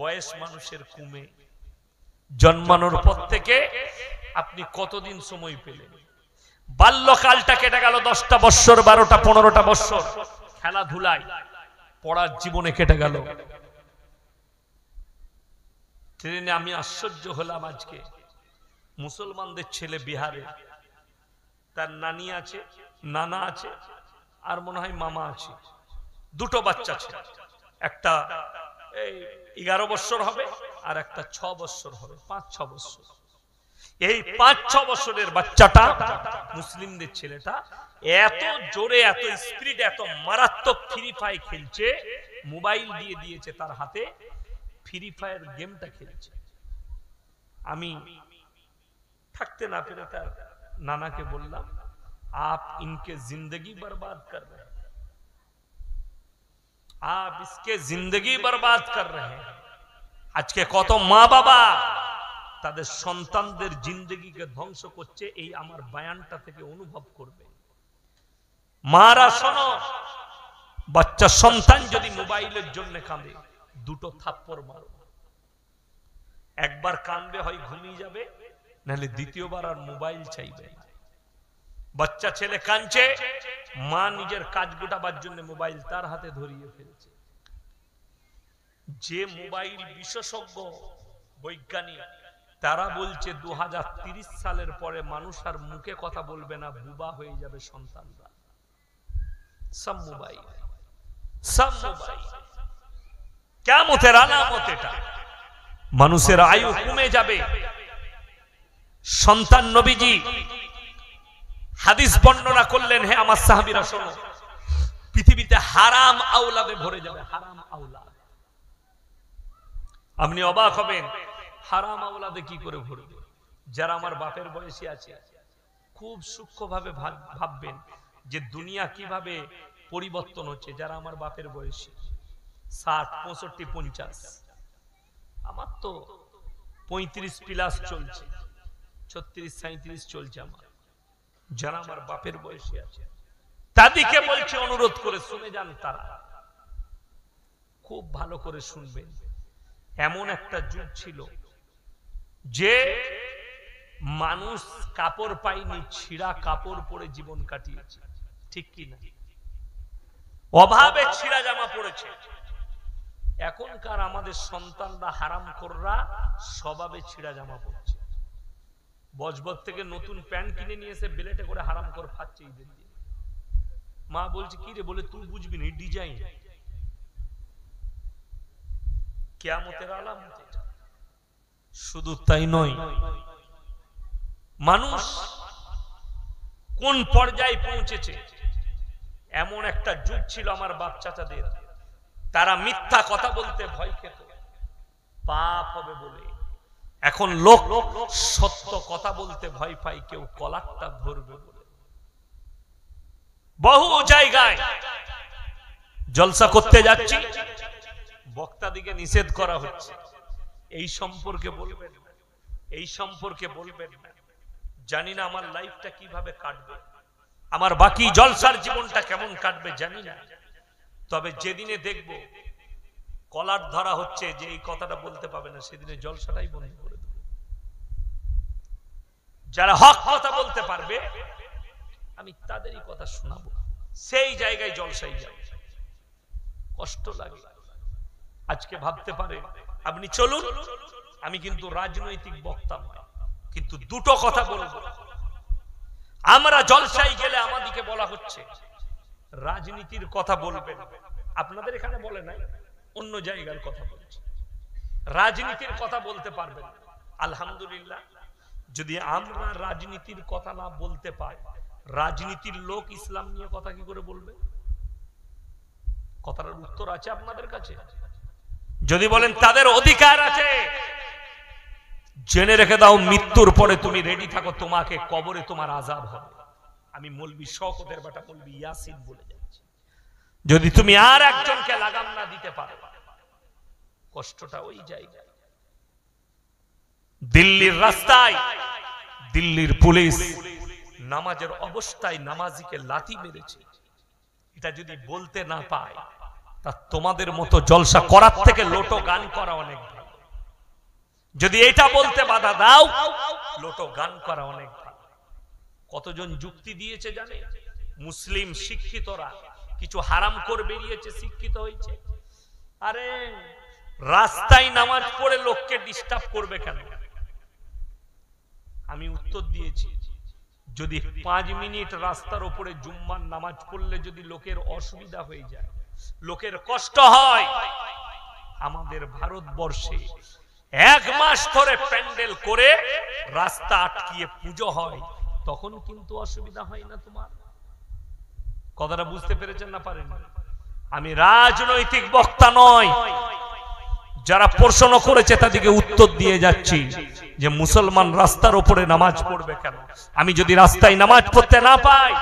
S1: বয়স মানুষের কমে। জন্মানোর পর থেকে আপনি কতদিন সময় পেলেন? বাল্যকালটা কেটে গেল 10টা বছর, 12টা 15টা বছর খেলাধুলায়, পড়ার জীবনে কেটে গেল। ট্রেনে আমি আশ্চর্য হলাম, আজকে মুসলমানদের ছেলে বিহারে, তার নানি আছে, নানা আছে, আর মনে হয় মামা আছে, দুটো বাচ্চা ছিল। একটা এই 11 বছর হবে আর একটা 6 বছর হবে, 5-6 বছর। এই 5-6 বছরের বাচ্চাটা, মুসলিমদের ছেলেটা, এত জোরে, এত স্পিড, এত মারাত্মক ফ্রি ফায়ার খেলছে। মোবাইল দিয়ে দিয়েছে তার হাতে, ফ্রি ফায়ার গেমটা খেলছে। আমি থাকতে না পেরে তার নানাকে বললাম, आप इनके जिंदगी बर्बाद कर रहे हैं, आप इसके जिंदगी बर्बाद कर रहे हैं। আজকে কত মা বাবা তাদের সন্তানদের জিন্দেগিকে ধ্বংস করছে, এই আমার বয়ানটা থেকে অনুভব করবে। মারা শোনো, বাচ্চা সন্তান যদি মোবাইলের জন্য কাঁদে, দুটো থাপ্পড় মারো। একবার কাঁদবে, হয় ঘুমিয়ে যাবে, নাহলে দ্বিতীয়বার আর মোবাইল চাইবে। বাচ্চা ছেলে কাঁদছে, মা নিজের কাজ গোটাবার জন্য মোবাইল তার হাতে ধরিয়ে ফেলছে। যে মোবাইল বিশেষজ্ঞ বৈজ্ঞানিক, তারা বলছে 2030 সালের পরে মানুষ আর মুখে কথা বলবে না, বুবা হয়ে যাবে সন্তানরা। সব মোবাইল, সব মোবাইল। কিয়ামতের আলামত এটা। মানুষের আয়ু কমে যাবে। সন্তান নবীজি হাদিস বর্ণনা করলেন, হে আমার সাহাবীরা শোনো, পৃথিবীতে হারাম আওলাদে ভরে যাবে, হারাম আওলাদ। আপনি অবাক হবেন, হারাম আওলাদে কি করে ভরবে? যারা আমার বাপের বয়সী আছে, খুব সূক্ষ্মভাবে ভাববেন যে দুনিয়া কিভাবে পরিবর্তন হচ্ছে। যারা আমার বাপের বয়সী 60, 65, 50, আমার তো 35 প্লাস চলছে, 36, 37 চলছে আমার। যারা আমার বাপের বয়সী আছে তাদেরকে বলছে, অনুরোধ করে শুনে যান, তারা খুব ভালো করে শুনবেন। এমন একটা যুগ ছিল যে মানুষ কাপড় পায়নি, ছিঁড়া কাপড় পরে জীবন কাটিয়েছে, ঠিক কি না? অভাবে ছিঁড়া জামা পড়েছে। এখনকার আমাদের সন্তানরা হারামখোররা স্বভাবে ছিঁড়া জামা পড়ছে। বজবজ থেকে নতুন প্যান্ট কিনে নিয়ে এসে বেলেটে করে হারামখোর খাচ্ছে ঈদের দিন। মা বলছে কি রে, বলে তুই বুঝবি না, ডিজাইন কিয়ামতের আলামত। শুধু তাই নয়, মানুষ কোন পর্যায়ে পৌঁছেছে। এমন একটা যুগ ছিল আমার বাপ চাচাদের, তারা মিথ্যা কথা বলতে ভয় পেত, পাপ হবে বলে। এখন লোক সত্য কথা বলতে ভয় পায়, কেউ কলারটা ধরবে বলে। বহু জায়গায় জলসা করতে যাচ্ছি, বক্তাদিকে নিষেধ করা হচ্ছে, এই সম্পর্কে বলবেন না, এই সম্পর্কে বলবেন না। জানি না আমার লাইফটা কিভাবে কাটবে, আমার বাকি জলসার জীবনটা কেমন কাটবে জানি না। তবে যেদিনে দেখব কলার ধরা হচ্ছে যে এই কথাটা বলতে পাবে না, সেদিনে জলসাটাই বন্ধ করে দেব। যারা হক কথা বলতে পারবে আমি তাদেরই কথা শোনাবো, সেই জায়গায় জলসাই যাবে। কষ্ট লাগে। আজকে ভাবতে পারে আপনি চলুন, আমি কিন্তু রাজনৈতিক বক্তা নয়, কিন্তু দুটো কথা বলবো। আমরা জলসায় গেলে আমাদেরকে বলা হচ্ছে রাজনীতির কথা বলবেন। আপনাদের এখানে বলে নাই, অন্য জায়গার কথা বলছি। রাজনীতির কথা বলতে পারবেন। আলহামদুলিল্লাহ, যদি আমরা রাজনীতির কথা না বলতে পাই, রাজনীতির লোক ইসলাম নিয়ে কথা কি করে বলবে? কথাটার উত্তর আছে আপনাদের কাছে? যদি বলেন তাদের অধিকার আছে, জেনে রেখে দাও মৃত্যুর পরে তুমি রেডি থাকো, তোমাকে কবরে তোমার আযাব হবে। আমি মৌলবী শওকতের বেটা মৌলবী ইয়াসিন বলে যাচ্ছি, যদি তুমি আর একজনকে লাগাম না দিতে পারো, কষ্টটা ওই জায়গায়। দিল্লির রাস্তায় দিল্লির পুলিশ নামাজের অবস্থায় নামাজিকে লাথি মেরেছে, এটা যদি বলতে না পায়, তা তোমাদের মতো জলসা করার থেকে লোটো গান করা অনেক ভালো। যদি এটা বলতে বাধা দাও, লোটো গান করা অনেক ভালো। কতজন যুক্তি দিয়েছে জানে? মুসলিম শিক্ষিতরা কিছু হারাম করে বেরিয়েছে, শিক্ষিত হয়েছে। আরে রাস্তায় নামাজ পড়ে লোককে ডিস্টার্ব করবে কেন? আমি উত্তর দিয়েছি, যদি 5 মিনিট রাস্তার উপরে জুম্মার নামাজ পড়লে যদি লোকের অসুবিধা হয়ে যায়, লোকের কষ্ট হয়, আমাদের ভারতবর্ষে 1 মাস ধরে প্যান্ডেল করে রাস্তা আটকিয়ে পুজো হয়, তখন কিন্তু অসুবিধা হয় না তোমার? কথাটা বুঝতে পেরেছেন না পারেন? আমি রাজনৈতিক বক্তা নয়, যারা প্রশ্ন করেছে তাদেরকে উত্তর দিয়ে যাচ্ছি যে মুসলমান রাস্তার উপরে নামাজ পড়বে কেন? আমি যদি রাস্তায় নামাজ পড়তে না পাই,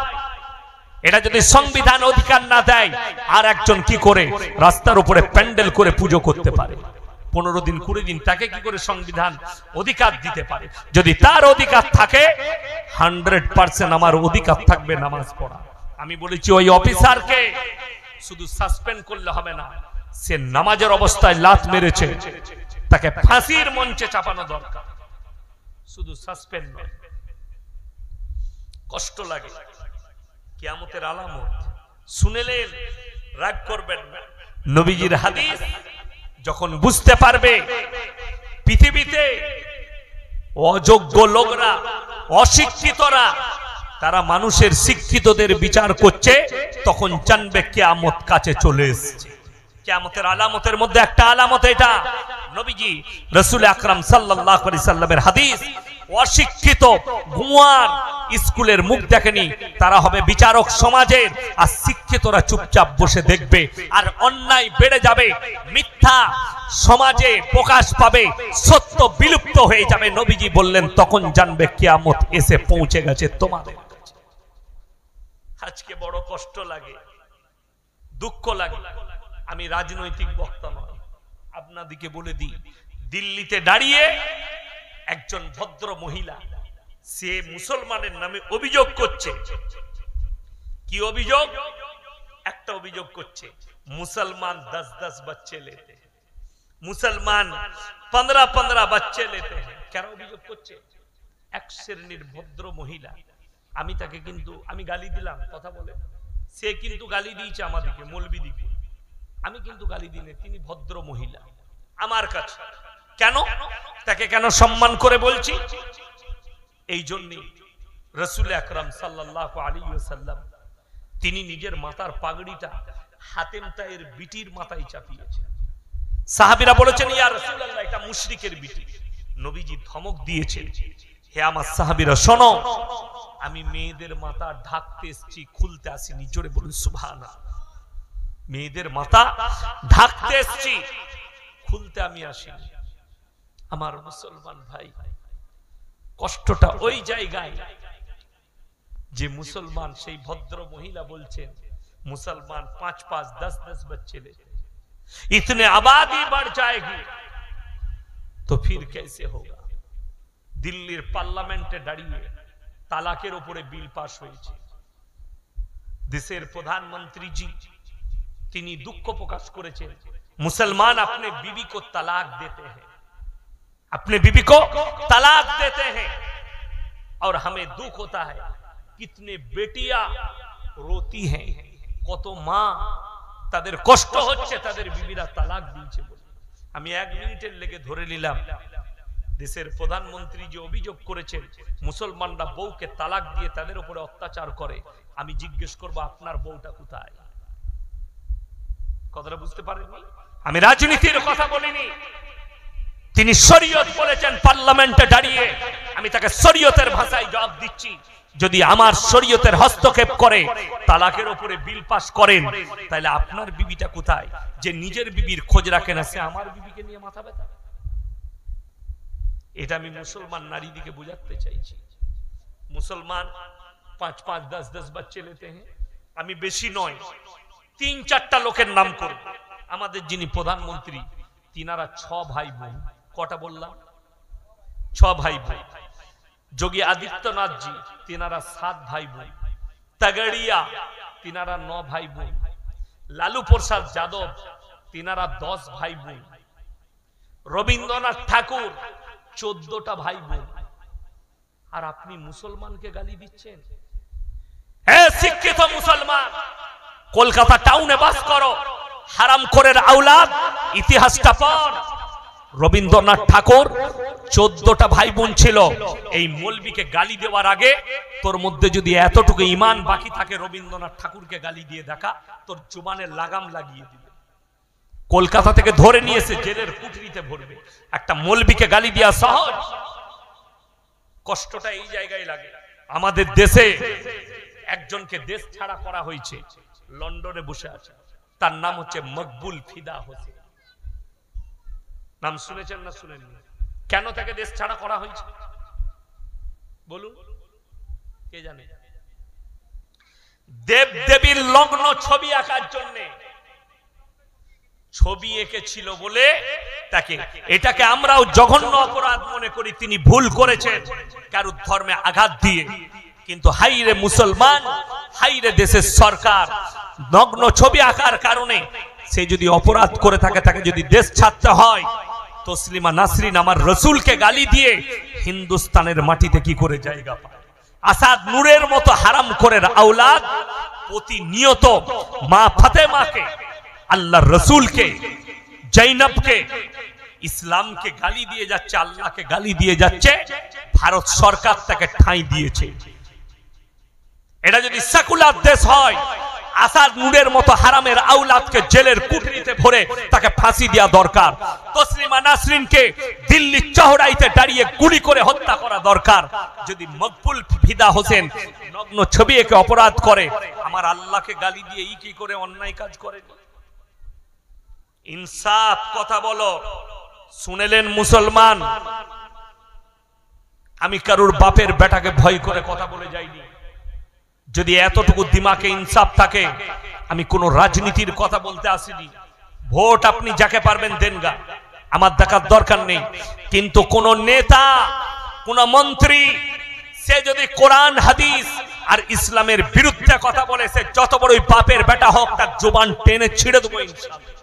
S1: এটা যদি সংবিধান অধিকার না দেয়, আর একজন কি করে রাস্তার উপরে প্যান্ডেল করে পুজো করতে পারে? 15 দিন 20 দিন তাকে কি করে সংবিধান অধিকার দিতে পারে? যদি তার অধিকার থাকে, 100% আমার অধিকার থাকবে নামাজ পড়া। আমি বলেছি ওই অফিসারকে শুধু সাসপেন্ড করলে হবে না, সে নামাজের অবস্থায় লাত মেরেছে, তাকে ফাঁসির মঞ্চে চাপানো দরকার, শুধু সাসপেন্ড নয়। কষ্ট লাগে। কিয়ামতের আলামত শুনেলেন, রাগ করবেন না। নবীজির হাদিস যখন বুঝতে পারবে পৃথিবীতে অযোগ্য লোকরা, অশিক্ষিতরা, তারা মানুষের শিক্ষিতদের বিচার করছে, তখন জানবে কিয়ামত কাছে চলে এসেছে। কিয়ামতের আলামতের মধ্যে একটা আলামত এটা। নবীজি রাসূল আকরাম সাল্লাল্লাহু আলাইহি সাল্লামের হাদিস, অশিক্ষিত গুয়ার স্কুলের মুখ দেখেনি, তারা হবে বিচারক সমাজের, আর শিক্ষিতরা চুপচাপ বসে দেখবে, আর অন্যায় বেড়ে যাবে, মিথ্যা সমাজে প্রকাশ পাবে, সত্য বিলুপ্ত হয়ে যাবে। নবীজি বললেন তখন জানবে কিয়ামত এসে পৌঁছে গেছে তোমাদের কাছে। আজকে বড় কষ্ট লাগে, দুঃখ লাগে। আমি রাজনৈতিক বক্তা নয়, আপনাদেরকে বলে দিই, দিল্লিতে দাঁড়িয়ে একজন ভদ্র মহিলা, সে মুসলমানের নামে অভিযোগ করছে। কি অভিযোগ? একটা অভিযোগ করছে, মুসলমান 10-10 বাচ্চে লেতে, মুসলমান 15-15 বাচ্চে লেতে হ্যাঁ। কেন অভিযোগ করছে? এক শ্রেণীর ভদ্র মহিলা। আমি তাকে কিন্তু আমি গালি দিলাম, কথা বলে, সে কিন্তু গালি দিয়েছে আমাদেরকে, মৌলবীদিকে। আমি কিন্তু গালি দিলে, তিনি ভদ্র মহিলা আমার কাছে। কেন? তাকে কেন সম্মান করে বলছি? এই জন্যই রাসূল আকরাম সাল্লাল্লাহু আলাইহি ওয়াসাল্লাম তিনি নিজের মাথার পাগড়িটা হাতেম তায়ের বিটির মাথায় চাপিয়েছেন। সাহাবীরা বলেছেন, ইয়া রাসূলুল্লাহ, এটা মুশরিকের বিটি। নবীজি ধমক দিয়েছেন, হে আমার সাহাবীরা শোনো, আমি মেয়েদের মাথা ঢাকতে এসেছি, খুলতে আসিনি। জোরে বলুন সুবহানাল্লাহ। মেয়েদের মাথা ঢাকতে এসেছি, খুলতে আমি আসিনি। আমার মুসলমান ভাই, কষ্টটা ওই জায়গায় যে মুসলমান, সেই ভদ্র মহিলা বলছেন, मुसलमान 5-5, 10-10 बच्चे लेते, इतने आबादी बढ़ जाएगी तो फिर कैसे होगा। दिल्लीर पार्लामेंटे दाड़िये तालाकेर उपरे बिल पास হয়েছে। देशेर प्रधानमंत्री जी तिनी दुख प्रकाश करेছেন, मुसलमान अपने बीवी को तलाक देते हैं, अपने बीवी को तलाक देते हैं, और हमें दुख होता है कितने बेटियां रोती हैं, কত মা তাদের কষ্ট হচ্ছে তাদের বিবিরা তালাক দিয়েছে বলে। আমি 1 মিনিটের লেগে ধরে নিলাম দেশের প্রধানমন্ত্রী যে অভিযোগ করেছেন মুসলমানরা বউকে তালাক দিয়ে তাদের উপরে অত্যাচার করে। আমি জিজ্ঞেস করব, আপনার বউটা কোথায়? কথাটা বুঝতে পারেননি? আমি রাজনীতির কথা বলিনি, তিনি শরীয়ত বলেছেন পার্লামেন্টে দাঁড়িয়ে। আমি তাকে শরীয়তের ভাষায় জবাব দিচ্ছি, যদি আমার শরীয়তের হস্তক্ষেপ করে তালাকের উপরে বিল পাস করেন, তাহলে আপনার বিবিটা কোথায়? যে নিজের বিবির খোঁজ রাখে না, সে আমার বিবিকে নিয়ে মাথা ব্যথা। এটা আমি মুসলমান নারীদিকে বোঝাতে চাইছি। মুসলমান 5-5, 10-10 বাচ্চা लेते हैं। আমি বেশি নয়, 3-4টা লোকের নাম করব। আমাদের যিনি প্রধানমন্ত্রী, তিনারা 6 ভাই বোন। কটা বললাম? 6 ভাই বোন। যোগী আদিত্যনাথ জি, তিনারা 7 ভাই বোন। तगड़िया, তিনারা 9 ভাই বোন। লালু প্রসাদ যাদব, তিনারা 10 ভাই বোন। রবীন্দ্রনাথ ঠাকুর 14টা ভাই বোন। আর আপনি মুসলমানকে গালি দিচ্ছেন? হে শিক্ষিত মুসলমান, কলকাতা টাউনে বাস করো, হারামখোরের আওলাদ, ইতিহাসটা পড়। রবীন্দ্রনাথ ঠাকুর 14টা ভাই বোন ছিল। এই মৌলবীকে গালি দেওয়ার আগে তোর মধ্যে যদি এতটুকু ঈমান বাকি থাকে, রবীন্দ্রনাথ ঠাকুরকে গালি দিয়ে দেখা, তোর জুবানের লাগাম লাগিয়ে দিবে। কলকাতা থেকে ধরে নিয়েছে, জেলের কুঠরিতে ভরবে। একটা মৌলবীকে গালি দেওয়া সহজ, কষ্টটা এই জায়গায় লাগে। আমাদের দেশে একজনকে দেশ ছাড়া করা হয়েছে, লন্ডনে বসে আছে, তার নাম হচ্ছে মকবুল ফিদা হোসেন। নাম শুনেছেন না শুনেননি? কেন তাকে দেশ ছাড়া করা হয়েছে বলুন, কে জানে? দেব দেবীর লগ্ন ছবি আঁকার জন্য ছবি এঁকেছিল বলে তাকে, এটাকে আমরাও জঘন্য অপরাধ মনে করি। তিনি ভুল করেছেন কারুর ধর্মে আঘাত দিয়ে, কিন্তু হাইরে মুসলমান, হাইরে দেশের সরকার, নগ্ন ছবি আঁকার কারণে সে যদি অপরাধ করে থাকে, তাকে যদি দেশ ছাড়তে হয়, তসলিমা নাসরিন আমার রসুলকে গালি দিয়ে হিন্দুস্তানের মাটিতে কি করে জায়গা পায়? আসাদ নূরের মতো হারামখোরের আওলাদ প্রতিনিয়ত মা ফাতেমাকে, আল্লাহর রসুলকে, জৈনবকে, ইসলামকে গালি দিয়ে যাচ্ছে, আল্লাহকে গালি দিয়ে যাচ্ছে। ভারত সরকার তাকে ঠাঁই দিয়েছে। এটা যদি সেকুলার দেশ হয়, আসাদ নূরের মতো হারামের আওলাদকে জেলের কুঠরিতে ভরে তাকে ফাঁসি দেওয়া দরকার। তসলিমা নাসরিনকে দিল্লির চৌরাইতে দাঁড়িয়ে গুলি করে হত্যা করা দরকার। যদি মকবুল ফিদা হোসেন নগ্ন ছবি একে অপরাধ করে, আমার আল্লাহকে গালি দিয়ে ই কি করে অন্যায় কাজ করে? ইনসাফ কথা বলো। শুনেলেন মুসলমান, আমি কারুর বাপের বেটাকে ভয় করে কথা বলে যাইনি। যদি এতটুকু দিমাগে ইনসাফ থাকে, আমি কোন রাজনীতির কথা বলতে আসিনি। ভোট আপনি যাকে পারবেন দেনগা, আমার দেখার দরকার নেই। কিন্তু কোন নেতা, কোন মন্ত্রী, সে যদি কোরআন হাদিস আর ইসলামের বিরুদ্ধে কথা বলে, সে যত বড়ই বাপের বেটা হোক, তার জবান টেনে ছিঁড়ে দেবো ইনশাআল্লাহ।